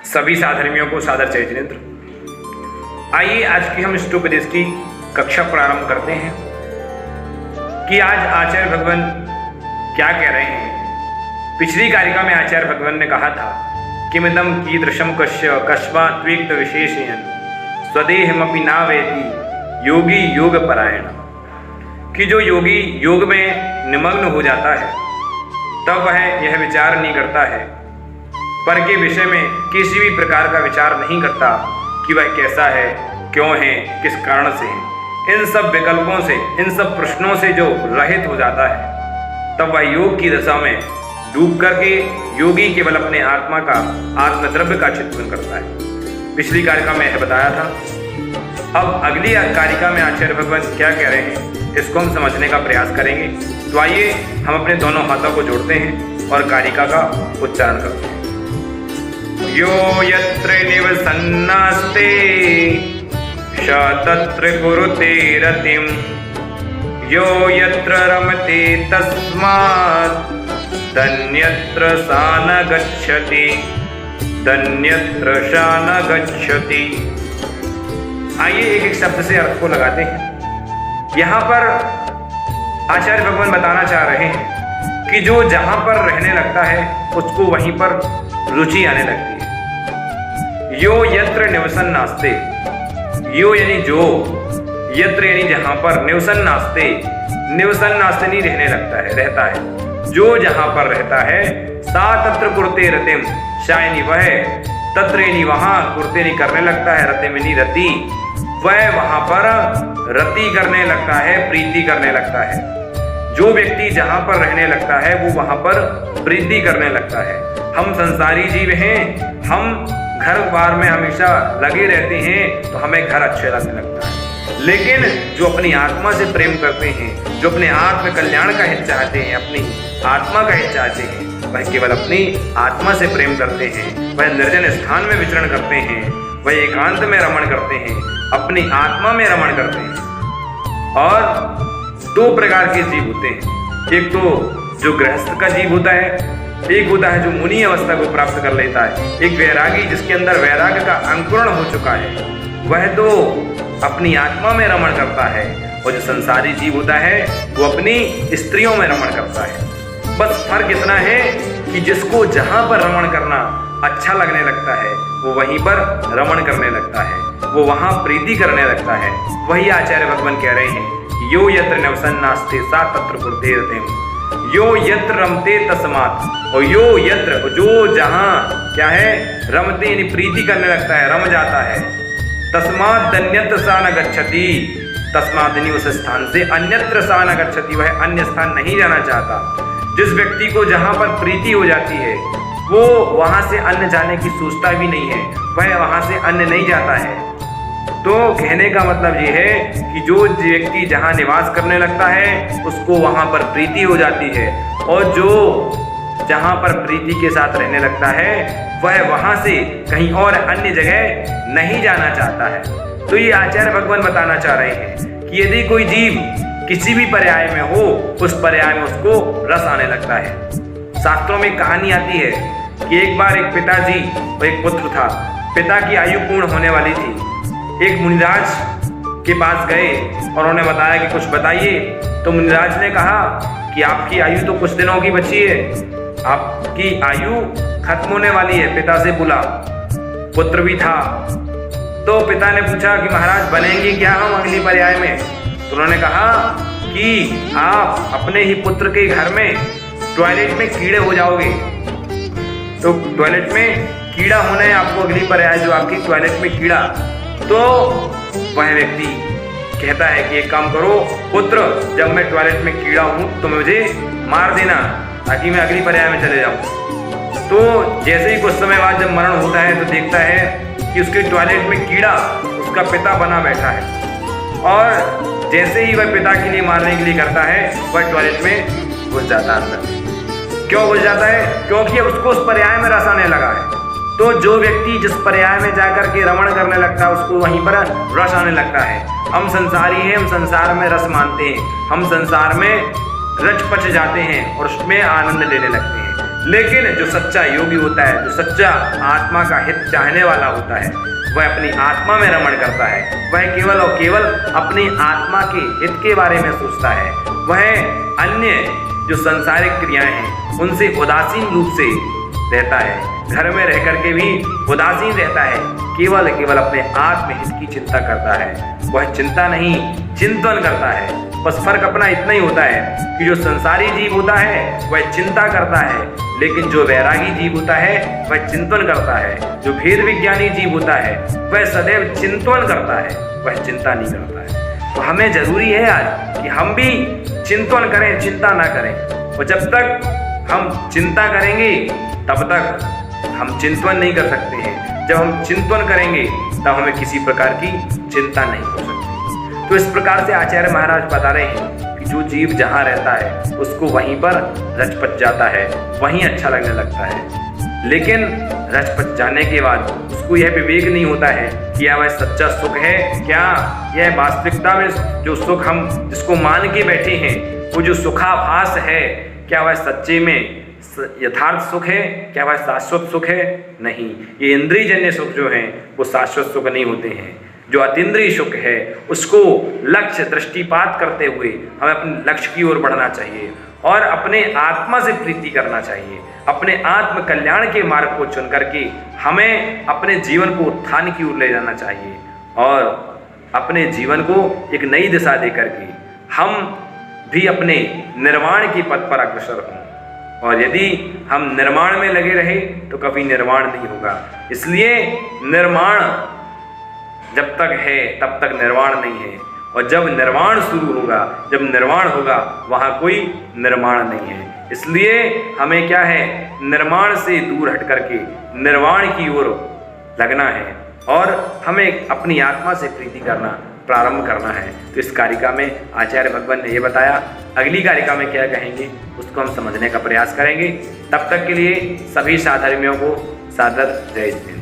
सभी साधर्मियों को सादर चैतन्यत्र। आइए आज की हम इष्टोपदेश की कक्षा प्रारंभ करते हैं कि आज आचार्य भगवान क्या कह रहे हैं। पिछली कारिका में आचार्य भगवान ने कहा था किमिदं कीदृशं कस्य कस्मात् त्वेक्त विशेषेण स्वदेहमपि न वेति योगी योग परायण, कि जो योगी योग में निमग्न हो जाता है तब वह यह विचार नहीं करता है, पर के विषय में किसी भी प्रकार का विचार नहीं करता कि वह कैसा है, क्यों है, किस कारण से है। इन सब विकल्पों से, इन सब प्रश्नों से जो रहित हो जाता है तब वह योग की दशा में डूब करके योगी केवल अपने आत्मा का, आत्मद्रव्य का चिंतन करता है। पिछली कारिका में यह बताया था। अब अगली कारिका में आचार्य भगवान क्या कह रहे हैं इसको हम समझने का प्रयास करेंगे। तो आइए हम अपने दोनों हाथों को जोड़ते हैं और कारिका का उच्चारण करते हैं। यो यत्र निवसन्नास्ते स तत्र कुरुते रतिम्, यो यत्र रमते तस्मात् तन्यत्र सा न गच्छति, तन्यत्र सा न गच्छति। आइए एक एक शब्द से अर्थ को लगाते हैं। यहाँ पर आचार्य भगवान बताना चाह रहे हैं कि जो जहां पर रहने लगता है उसको वहीं पर रुचि आने लगती है। यो यत्र निवसन नास्ते, यो यानी जो, यत्र यानी जहां पर, निवसन नास्ते, निवसन नास्ते नहीं रहने लगता है, रहता है। जो जहां पर रहता है सा तत्र कुरुते रतिम, शायनी वह, तत्र यानी वहां, कुरुते नहीं करने लगता है, रतिम यानी रति, वह वहां पर रति करने लगता है, प्रीति करने लगता है। जो व्यक्ति जहां पर रहने लगता है वो वहां पर प्रीति करने लगता है। हम संसारी जीव हैं, हम घर बार में हमेशा लगे रहते हैं तो हमें घर अच्छे लगने लगता है, लेकिन जो अपनी आत्मा से प्रेम करते हैं, जो अपने आत्म कल्याण का हित चाहते हैं, अपनी आत्मा का हित चाहते हैं, वह केवल अपनी आत्मा से प्रेम करते हैं, वह निर्जन स्थान में विचरण करते हैं, वह एकांत में रमण करते हैं, अपनी आत्मा में रमण करते हैं। और दो प्रकार के जीव होते हैं, एक तो जो गृहस्थ का जीव होता है, एक होता है जो मुनि अवस्था को प्राप्त कर लेता है, एक वैरागी जिसके अंदर वैराग्य का अंकुरण हो चुका है, वह तो अपनी आत्मा में रमण करता है, और जो संसारी जीव होता है वो अपनी स्त्रियों में रमण करता है। बस फर्क इतना है कि जिसको जहां पर रमण करना अच्छा लगने लगता है वो वहीं पर रमण करने लगता है, वो वहां प्रीति करने लगता है। वही आचार्य भगवान कह रहे हैं यो यत्र निवसन नास्ते सा तत्र कुरुते रतिम्, यो यत्र रमते तस्मात्, और यो यत्र जो जहां क्या है, रमते यानी प्रीति करने लगता है, रम जाता है, तस्मात् अन्यत्र सा न गच्छति, तस्मात् यानी उस स्थान से अन्यत्र सा न गच्छति, वह अन्य स्थान नहीं जाना चाहता। जिस व्यक्ति को जहां पर प्रीति हो जाती है वो वहां से अन्य जाने की सोचता भी नहीं है, वह वहां से अन्य नहीं जाता है। तो कहने का मतलब ये है कि जो व्यक्ति जहां निवास करने लगता है उसको वहां पर प्रीति हो जाती है, और जो जहां पर प्रीति के साथ रहने लगता है वह वहां से कहीं और अन्य जगह नहीं जाना चाहता है। तो ये आचार्य भगवान बताना चाह रहे हैं कि यदि कोई जीव किसी भी पर्याय में हो, उस पर्याय में उसको रस आने लगता है। शास्त्रों में कहानी आती है कि एक बार एक पिताजी और एक पुत्र था। पिता की आयु पूर्ण होने वाली थी। एक मुनिराज के पास गए और उन्होंने बताया कि कुछ बताइए। तो मुनिराज ने कहा कि आपकी आयु तो कुछ दिनों की बची है, आपकी आयु खत्म होने वाली है। पिता से बोला, पुत्र भी था। तो पिता ने पूछा कि महाराज बनेंगे क्या हम अगली पर्याय में? तो उन्होंने कहा कि आप अपने ही पुत्र के घर में टॉयलेट में कीड़े हो जाओगे। तो टॉयलेट में कीड़ा होना है आपको अगली पर्याय, जो आपकी टॉयलेट में कीड़ा। तो वह व्यक्ति कहता है कि एक काम करो पुत्र, जब मैं टॉयलेट में कीड़ा हूं तो मुझे मार देना ताकि मैं अगली पर्याय में चले जाऊं। तो जैसे ही कुछ समय बाद जब मरण होता है तो देखता है कि उसके टॉयलेट में कीड़ा उसका पिता बना बैठा है, और जैसे ही वह पिता के लिए मारने के लिए करता है वह टॉयलेट में घुस जाता है अंदर। क्यों घुस जाता है? क्योंकि अब उसको उस पर्याय में रस आने लगा है। तो जो व्यक्ति जिस पर्याय में जाकर के रमण करने लगता है उसको वहीं पर रस आने लगता है। हम संसारी हैं, हम संसार में रस मानते हैं, हम संसार में रच पच जाते हैं और उसमें आनंद लेने लगते हैं। लेकिन जो सच्चा योगी होता है, जो सच्चा आत्मा का हित चाहने वाला होता है, वह अपनी आत्मा में रमण करता है। वह केवल और केवल अपनी आत्मा के हित के बारे में सोचता है। वह अन्य जो सांसारिक क्रियाएं हैं उनसे उदासीन रूप से रहता है। घर में रह करके भी उदासीन रहता है, केवल केवल अपने आत्महित की चिंता करता है। वह चिंता नहीं, चिंतन करता है। बस फर्क अपना इतना ही होता है कि जो संसारी जीव होता है वह चिंता करता है, लेकिन जो वैरागी जीव होता है वह चिंतन करता है। जो भेद विज्ञानी जीव होता है वह सदैव चिंतन करता है, वह चिंता नहीं करता है। तो हमें जरूरी है आज कि हम भी चिंतन करें, चिंता ना करें। और जब तक हम चिंता करेंगे तब तक हम चिंतन नहीं कर सकते हैं। जब हम चिंतन करेंगे तब हमें किसी प्रकार की चिंता नहीं हो सकती। तो इस प्रकार से आचार्य महाराज बता रहे हैं कि जो जीव जहाँ रहता है उसको वहीं पर रचपच जाता है, वहीं अच्छा लगने लगता है। लेकिन रचपच जाने के बाद उसको यह विवेक नहीं होता है कि यह वह सच्चा सुख है, क्या यह वास्तविकता में जो सुख हम जिसको मान के बैठे हैं वो जो सुखाभास है, क्या वह सच्चे में यथार्थ सुख है, क्या वह शाश्वत सुख है? नहीं, ये इंद्रियजन्य सुख जो हैं वो शाश्वत सुख नहीं होते हैं। जो अतीन्द्रिय सुख है उसको लक्ष्य दृष्टिपात करते हुए हमें अपने लक्ष्य की ओर बढ़ना चाहिए और अपने आत्मा से प्रीति करना चाहिए। अपने आत्म कल्याण के मार्ग को चुन करके हमें अपने जीवन को उत्थान की ओर ले जाना चाहिए और अपने जीवन को एक नई दिशा दे करके हम भी अपने निर्वाण के पथ पर अग्रसर हों। और यदि हम निर्माण में लगे रहे तो कभी निर्वाण नहीं होगा। इसलिए निर्माण जब तक है तब तक निर्वाण नहीं है, और जब निर्वाण शुरू होगा, जब निर्वाण होगा वहाँ कोई निर्माण नहीं है। इसलिए हमें क्या है, निर्माण से दूर हट करके निर्वाण की ओर लगना है और हमें अपनी आत्मा से प्रीति करना प्रारंभ करना है। तो इस कारिका में आचार्य भगवान ने ये बताया। अगली कारिका में क्या कहेंगे उसको हम समझने का प्रयास करेंगे। तब तक के लिए सभी साधर्मियों को सादर जय हिंद।